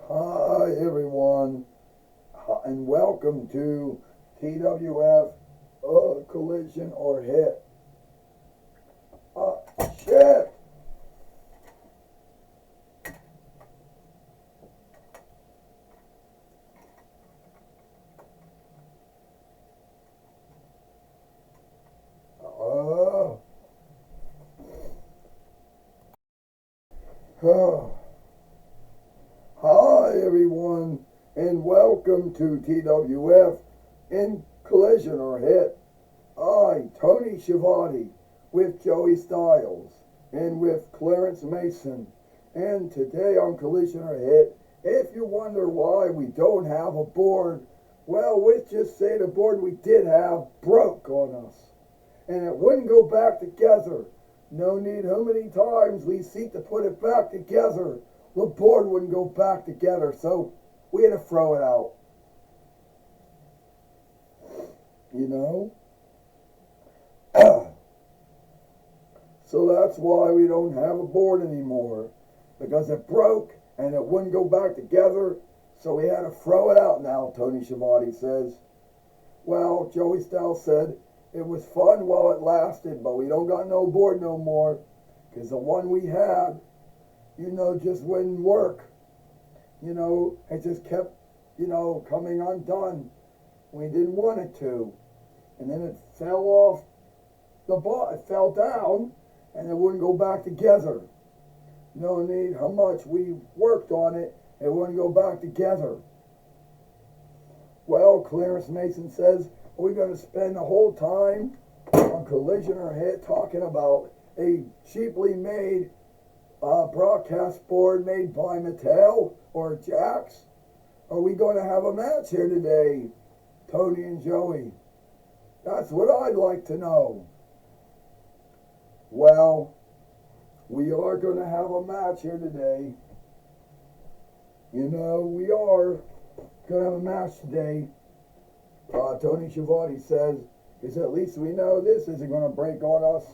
Hi everyone, and welcome to TWF Collision or Hit. Shit! Uh, uh, Hi everyone, and welcome to TWF in Collision or Hit. I, Tony Schiavone, with Joey Styles, and with Clarence Mason. And today on Collision or Hit, if you wonder why we don't have a board, well, let's just say the board we did have broke on us. And it wouldn't go back together. No need how many times we seek to put it back together. The board wouldn't go back together, so we had to throw it out. You know? So that's why we don't have a board anymore. Because it broke and it wouldn't go back together, so we had to throw it out now, Tony Schiavone says. Well, Joey Styles said it was fun while it lasted, but we don't got no board no more. Because the one we had, just wouldn't work. It just kept, coming undone. We didn't want it to. And then it fell off the ball. It fell down, and it wouldn't go back together. No need how much we worked on it, it wouldn't go back together. Well, Clarence Mason says we're going to spend the whole time on Collision or Hit talking about a cheaply made broadcast board made by Mattel or Jax. Are we going to have a match here today, Tony and Joey? That's what I'd like to know. Well, we are going to have a match here today. We are going to have a match today. Tony Schiavone says, because at least we know this isn't going to break on us.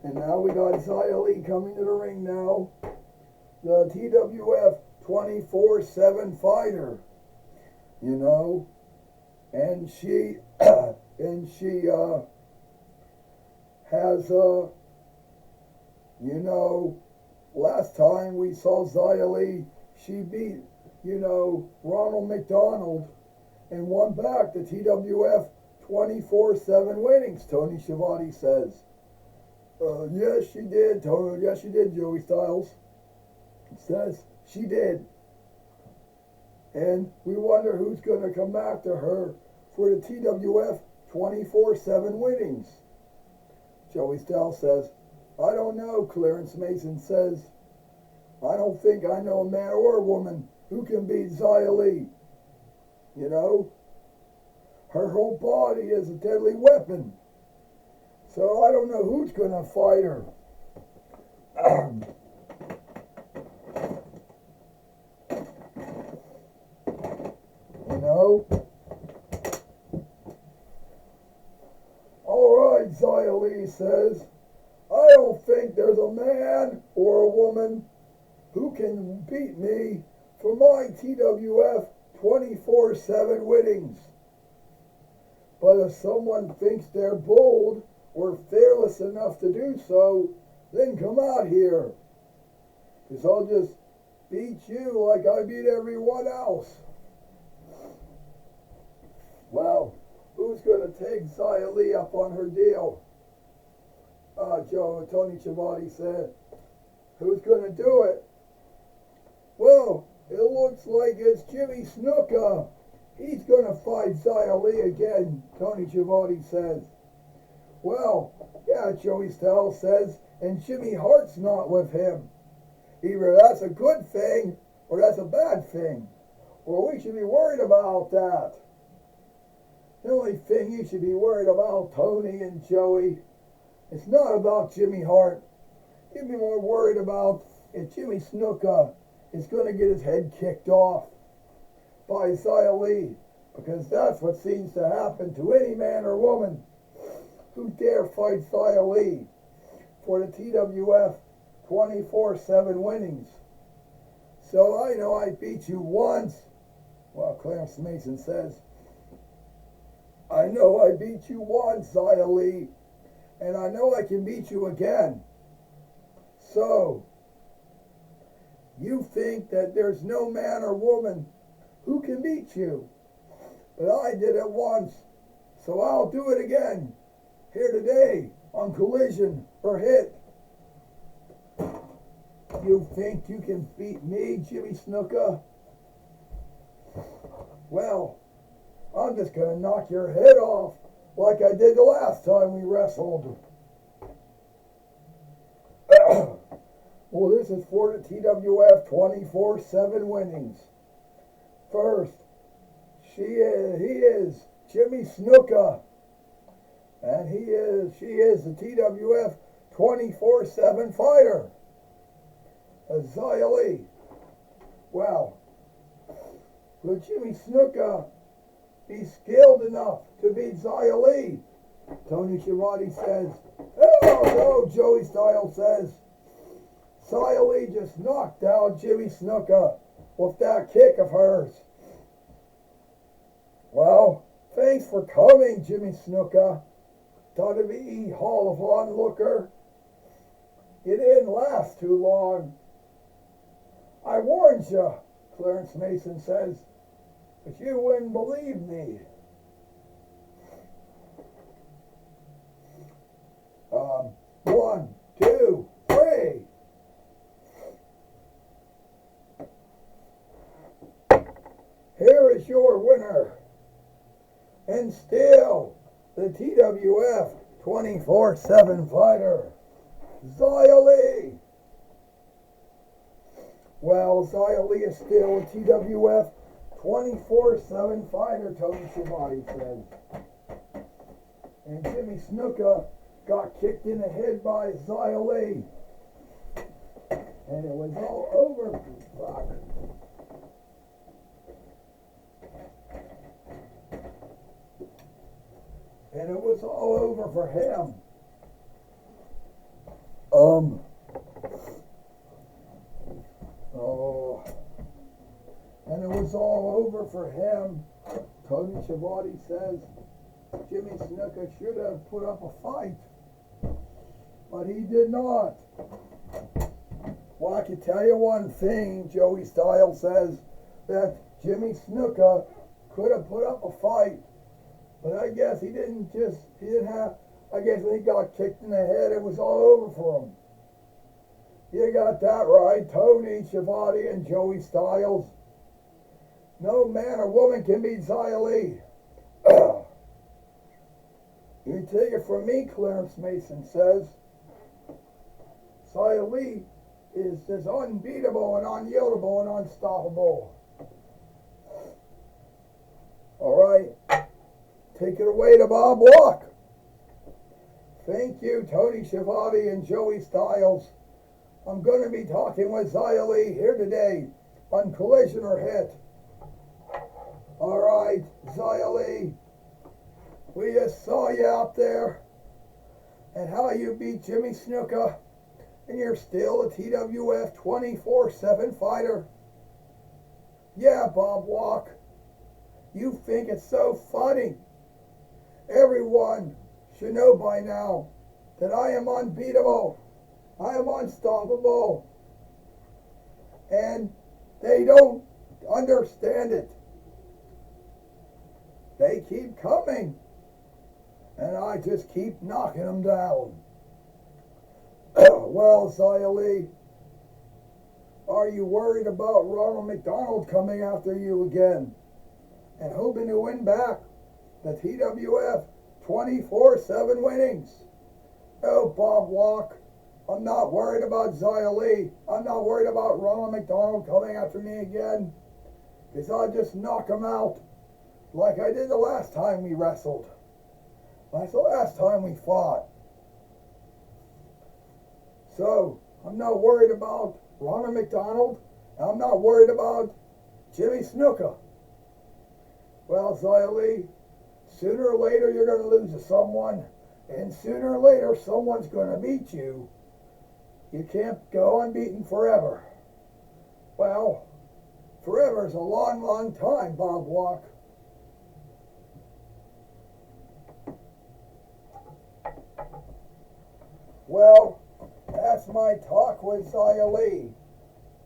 And now we got Xia Li coming to the ring now. The TWF 24/7 fighter. And she has last time we saw Xia Li, she beat Ronald McDonald and won back the TWF 24/7 winnings, Tony Schiavone says. Yes she did, Tony. Yes she did, Joey Styles says she did. And we wonder who's going to come after her for the TWF 24/7 winnings. Joey Styles says, I don't know, Clarence Mason says. I don't think I know a man or a woman who can beat Xia Li. Her whole body is a deadly weapon. So I don't know who's going to fight her. Alright, Xia Li says, I don't think there's a man or a woman who can beat me for my TWF 24/7 winnings. But if someone thinks they're bold or fearless enough to do so, then come out here. Because I'll just beat you like I beat everyone else. Well, who's going to take Xia Li up on her deal? Tony Schiavone said, who's going to do it? Well, it looks like it's Jimmy Snuka. He's going to fight Xia Li again, Tony Schiavone says. Well, yeah, Joey Styles says, and Jimmy Hart's not with him. Either that's a good thing or that's a bad thing. Or we should be worried about that. The only thing you should be worried about, Tony and Joey, it's not about Jimmy Hart. You'd be more worried about if Jimmy Snuka is going to get his head kicked off by Xia Li. because that's what seems to happen to any man or woman who dare fight Xia Li for the TWF 24/7 winnings. So I know I beat you once. Well, Clarence Mason says, I know I beat you once, Xia Li, and I know I can beat you again. So, you think that there's no man or woman who can beat you. But I did it once, so I'll do it again, here today, on Collision or Hit. You think you can beat me, Jimmy Snuka? Well, I'm just going to knock your head off like I did the last time we wrestled. Well, this is for the TWF 24/7 winnings. First, he is Jimmy Snuka, and she is the TWF 24/7 fighter, Xia Li. Well, will Jimmy Snuka be skilled enough to beat Xia Li? Tony Schiavone says, oh no, Joey Styles says, Xia Li just knocked out Jimmy Snuka with that kick of hers. Well, thanks for coming, Jimmy Snuka, WWE Hall of Onlooker. You didn't last too long. I warned you, Clarence Mason says, but you wouldn't believe me. 1, 2, 3. Here is your winner, and still the TWF 24/7 fighter, Xia Li. Well, Xia Li is still a TWF 24/7 fighter, Tony Schiavone said. And Jimmy Snuka got kicked in the head by Xia Li. And it was all over. Fuck. And it was all over for him. And it was all over for him. Tony Schiavone says Jimmy Snuka should have put up a fight, but he did not. Well, I can tell you one thing, Joey Styles says, that Jimmy Snuka could have put up a fight, but I guess I guess when he got kicked in the head, it was all over for him. You got that right, Tony Schiavone and Joey Styles. No man or woman can beat Xia Li. You take it from me, Clarence Mason says. Xia Li is just unbeatable and unyieldable and unstoppable. All right, take it away to Bob Walk. Thank you, Tony Schiavone and Joey Styles. I'm going to be talking with Xia Li here today on Collision or Hit. All right, Xia Li, we just saw you out there and how you beat Jimmy Snuka, and you're still a TWF 24/7 fighter. Yeah, Bob Walk, you think it's so funny. Everyone should know by now that I am unbeatable. I am unstoppable. And they don't understand it. They keep coming, and I just keep knocking them down. Well, Xia Li, are you worried about Ronald McDonald coming after you again and hoping to win back the TWF 24/7 winnings? Oh, Bob Walk, I'm not worried about Xia Li. I'm not worried about Ronald McDonald coming after me again, because I'll just knock him out like I did the last time we wrestled. Like the last time we fought. So, I'm not worried about Ronald McDonald. I'm not worried about Jimmy Snuka. Well, Zia Lee, sooner or later you're going to lose to someone, and sooner or later someone's going to beat you. You can't go unbeaten forever. Well, forever is a long, long time, Bob Walk. Well, that's my talk with Zia Lee.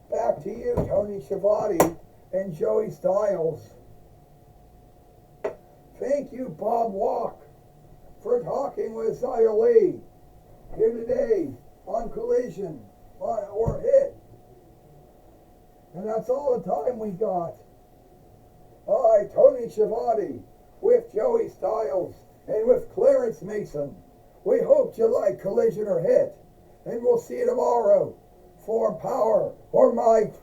Back to you, Tony Schiavone and Joey Styles. Thank you, Bob Walk, for talking with Zia Lee here today on Collision or Hit. And that's all the time we got. I, Tony Schiavone, with Joey Styles and with Clarence Mason. We hope you like Collision or Hit. And we'll see you tomorrow for Power or Might